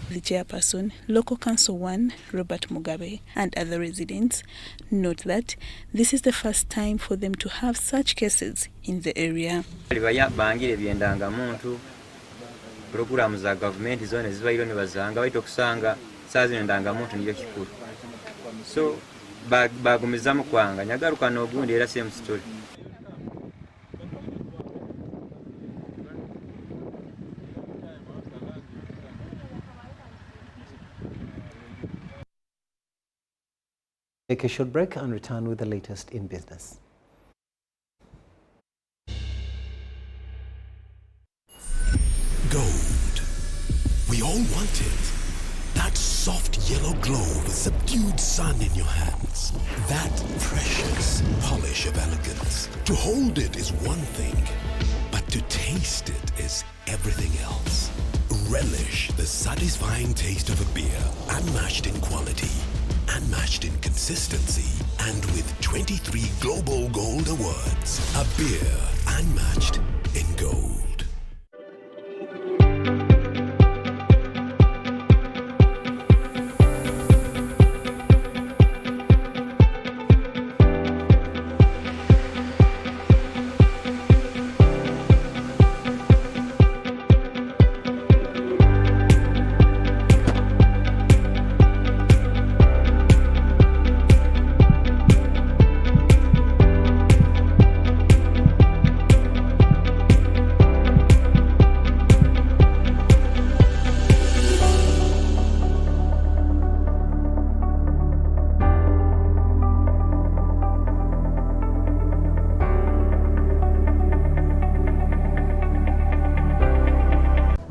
The chairperson, Local Council 1, Robert Mugabe, and other residents note that this is the first time for them to have such cases in the area. Programu za government zone zibairo ne bazanga baito kusanga sazi ndangamuntu niyo kikuru so bagumizamu kwanga nyagaruka n'ogundi era same story. Take a short break and return with the latest in business. Gold. We all want it. That soft yellow glow with subdued sun in your hands. That precious polish of elegance. To hold it is one thing, but to taste it is everything else. Relish the satisfying taste of a beer, unmatched in quality, unmatched in consistency, and with 23 Global Gold Awards. A beer unmatched in gold.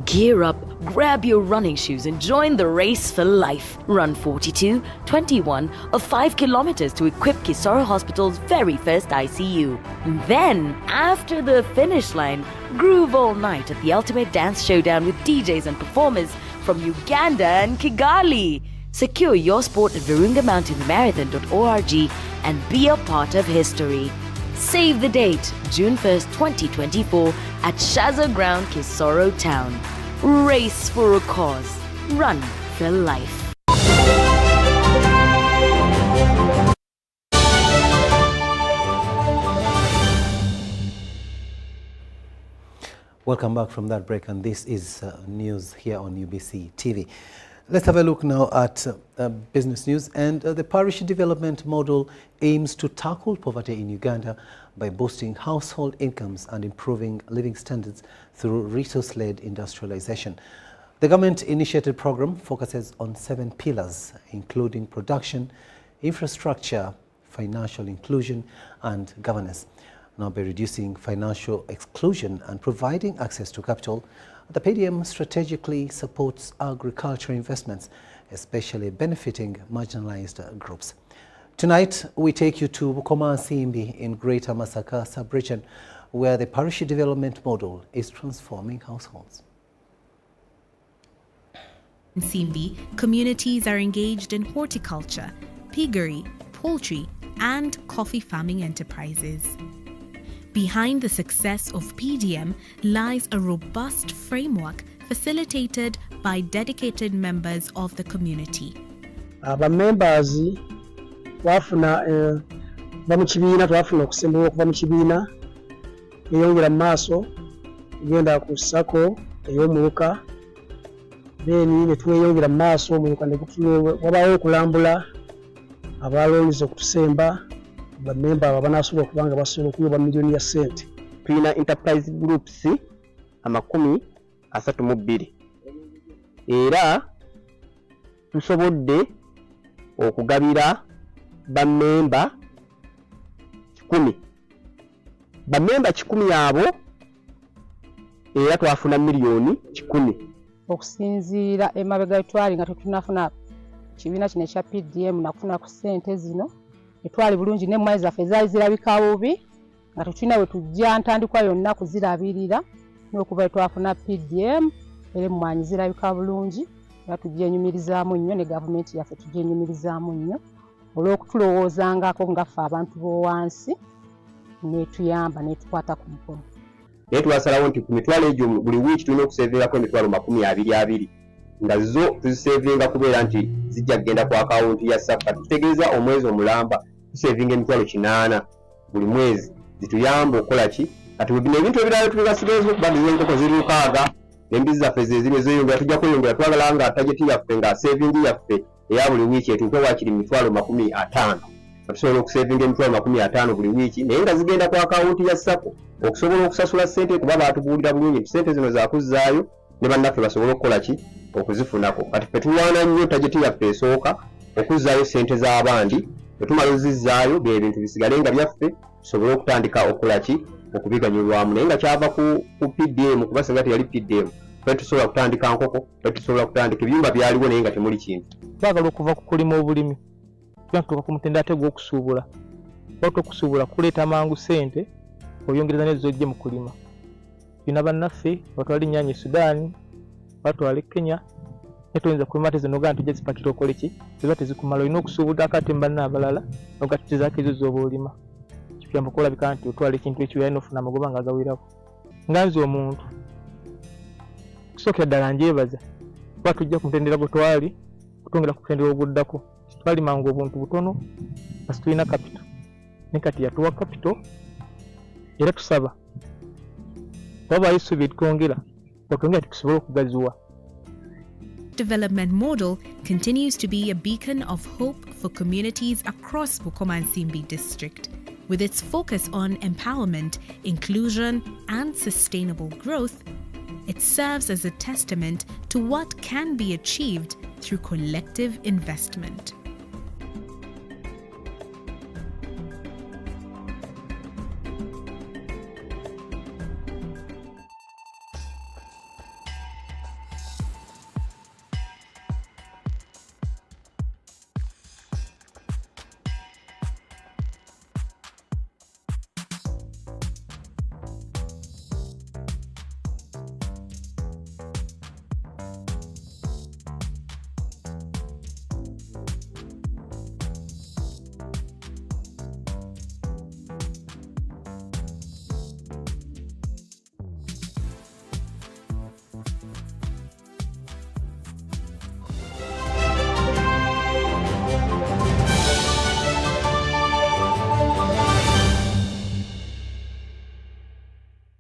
Gear up, grab your running shoes and join the race for life. Run 42, 21 or 5 kilometers to equip Kisoro Hospital's very first ICU. Then, after the finish line, groove all night at the ultimate dance showdown with DJs and performers from Uganda and Kigali. Secure your spot at virungamountainmarathon.org and be a part of history. Save the date, June 1st, 2024 at Shaza Ground, Kisoro Town. Race for a cause. Run for life. Welcome back from that break, and this is news here on UBC TV. Let's have a look now at business news. And the parish development model aims to tackle poverty in Uganda by boosting household incomes and improving living standards through resource-led industrialization. The government-initiated program focuses on 7 pillars, including production, infrastructure, financial inclusion, and governance. Now, by reducing financial exclusion and providing access to capital, the PDM strategically supports agricultural investments, especially benefiting marginalized groups. Tonight, we take you to Bukoma Nsimbi in Greater Masaka sub-region, where the parish development model is transforming households. In Nsimbi, communities are engaged in horticulture, piggery, poultry, and coffee farming enterprises. Behind the success of PDM lies a robust framework facilitated by dedicated members of the community. Members wafuna bamukibiina twafuna okusembuwa okuva mu kibiina eyongera mu maaso genda ku sako ey'omuluka then ne tweyongera mu maaso omuluka ne wabawo okulambula abalonyiza okutusemba bamemba abo banaasobola okuba nga basobola okuyoba miliyoni ya ssente. Tulina enterprise groups 32 era tusobodde okugabira bamemba 10. Bamemba 10 abo era twafuna miliyoni 10. Okusinziira emabega etwali nga tetunafuna kibiina kino ekya PDM nakufuna ku ssente zino etwali bulungi ne mmwe zaffe zaali zirabika bubi nga tetulina we tujja ntandikwa yonna kuzirabirira n'okuba twafuna PDM era emmwanyi zirabika bulungi era tugyenyumirizaamu nnyo ne gavumenti yaffe tugyenyumirizaamu nnyo olw'okutulowoozangako ngaffe abantu b'owansi n'etuyamba n'etukwata ku mukono. Naye twasalawo nti ku mitwalo egyo buli wiiki tulina okusevingaako emitwalo 20 nga zo tuzisevinga kubeera nti zijja kugenda ku akawunti ya SACCO. Tutegeeza omwezi omulamba tusevinga emitwalo 8 buli mwezi zituyamba okukola ki kati bino ebintu ebirala tubigasigaza okuba enkoko ziri 6 n'embizi zaffe zezirwe zeyongera tujja kweyongera twagala nga tageti yaffe nga sevingi yaffe eya buli wiiki etuuke waakiri mitwalo 50. Tusobola okusevinga emitwalo 50 buli wiiki naye nga zigenda ku akawunti ya SACCO okusobola okusasula ssente kuba baatubuulira bulungi nti ssente zino zaakuzzaayo ne bannaffe basobole okukola ki okuzifunako. Kati ffe tulwana nnyo tageti yaffe esooka okuzzaayo ssente z'abandi bwe tumala ozizzaayo bye bintu bisigale nga byaffe tusobole okutandika okukola ki okubiganyulwamu naye nga kyava ku PDM kuba singa teyali PDM ffe tusobola kutandika nkoko ffe tusobola kutandika ebiyumba byaliwo naye nga temuli kintu. Twagala okuva ku kulima obulimi tutuuka ku mutendera ate gw'okusuubula oba okusuubula kuleeta mangu ssente oyongereza n'ezojje mu kulima. Tulina bannaffe batwala ennyaanya e Sudan batwala e Kenya naye toyinza kulima ate zino gana tujja zipakira okole ki ziba tezikumala olina okusuubulako ate mu banna abalala ogatitizaako ezo z'oba olima kikuyamba okulabika nti otwala ekintu ekyo yalina ofuna amagoba nga agawirako. Nga nze omuntu kusookera ddala njebaza kuba tujja ku mutendera gwe twali kutongera ku mutendera oguddako twalimanga obuntu butono kasi tulina kapito naye kati yatuwa kapito era tusaba wabaayo essuubi twongera otwongera tukusobole okugaziwa. Development model continues to be a beacon of hope for communities across Bukomansimbi district. With its focus on empowerment, inclusion, and sustainable growth, it serves as a testament to what can be achieved through collective investment.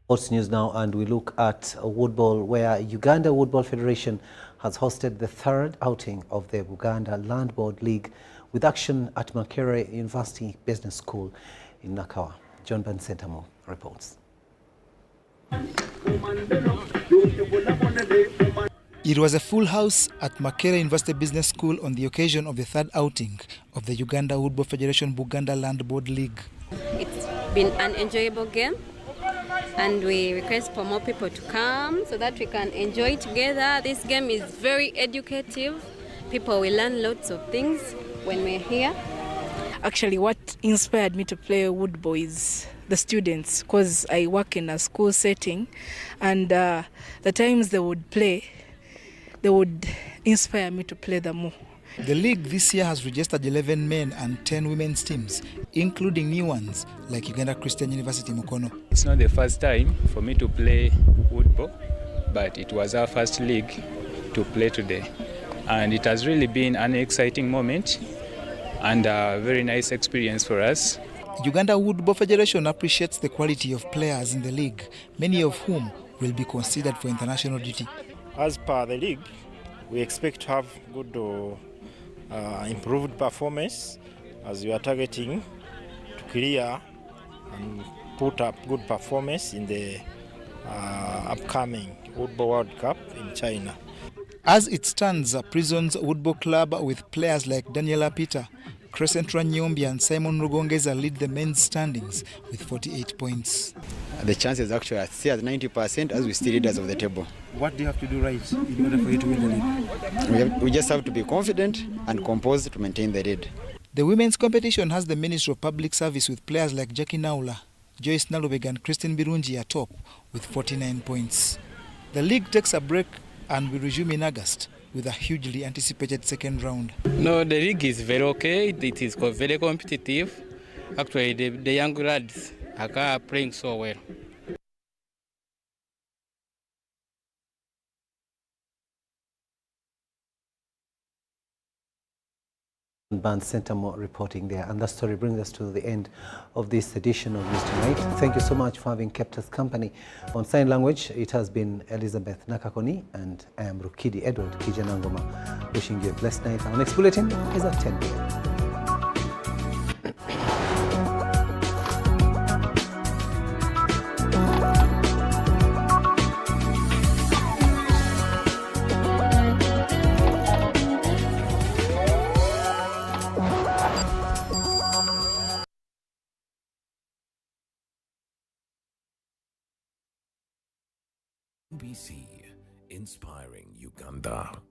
Sports news now, and we look at Woodball, where Uganda Woodball Federation has hosted the third outing of the Uganda Land Board League with action at Makerere University Business School in Nakawa. John Bensentamo reports. It was a full house at Makerere University Business School on the occasion of the third outing of the Uganda Woodball Federation Buganda Land Board League. It's been an enjoyable game, and we request for more people to come so that we can enjoy together. This game is very educative. People will learn lots of things when we're here. Actually, what inspired me to play Woodball is the students, because I work in a school setting, and the times they would play, they would inspire me to play them more. The league this year has registered 11 men and 10 women's teams, including new ones like Uganda Christian University Mukono. It's not the first time for me to play Woodball, but it was our first league to play today. And it has really been an exciting moment and a very nice experience for us. Uganda Woodball Federation appreciates the quality of players in the league, many of whom will be considered for international duty. As per the league, we expect to have good improved performance, as we are targeting to clear and put up good performance in the upcoming Woodball World Cup in China. As it stands, Prison's Woodball Club with players like Daniela Peter, Crescent Ranyombi and Simon Rugongeza lead the men's standings with 48 points. The chances actually are still at 90% as we still leaders of the table. What do you have to do right in order for you to win the league? We just have to be confident and composed to maintain the lead. The women's competition has the Ministry of Public Service with players like Jackie Naula, Joyce Nalubega and Christine Birungi are top with 49 points. The league takes a break and will resume in August with a hugely anticipated second round. No, the league is very okay. It is very competitive. Actually, the young lads are playing so well. Band Centermore reporting there, and that story brings us to the end of this edition of News Tonight. Thank you so much for having kept us company. On sign language, it has been Elizabeth Nakakoni, and I am Rukidi Edward Kijanangoma, wishing you a blessed night. Our next bulletin is at 10 p.m. NBC, inspiring Uganda.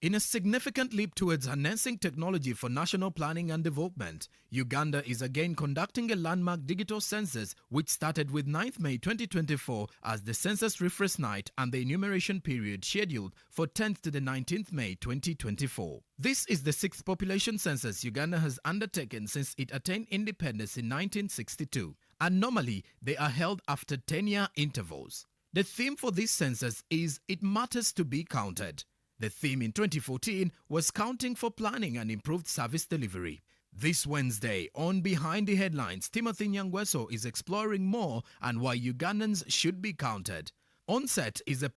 In a significant leap towards harnessing technology for national planning and development, Uganda is again conducting a landmark digital census which started with 9th May 2024 as the census refresh night and the enumeration period scheduled for 10th to the 19th May 2024. This is the 6th population census Uganda has undertaken since it attained independence in 1962. And normally, they are held after 10-year intervals. The theme for this census is It Matters to be Counted. The theme in 2014 was Counting for Planning and Improved Service Delivery. This Wednesday, on Behind the Headlines, Timothy Nyangweso is exploring more on why Ugandans should be counted. On set is a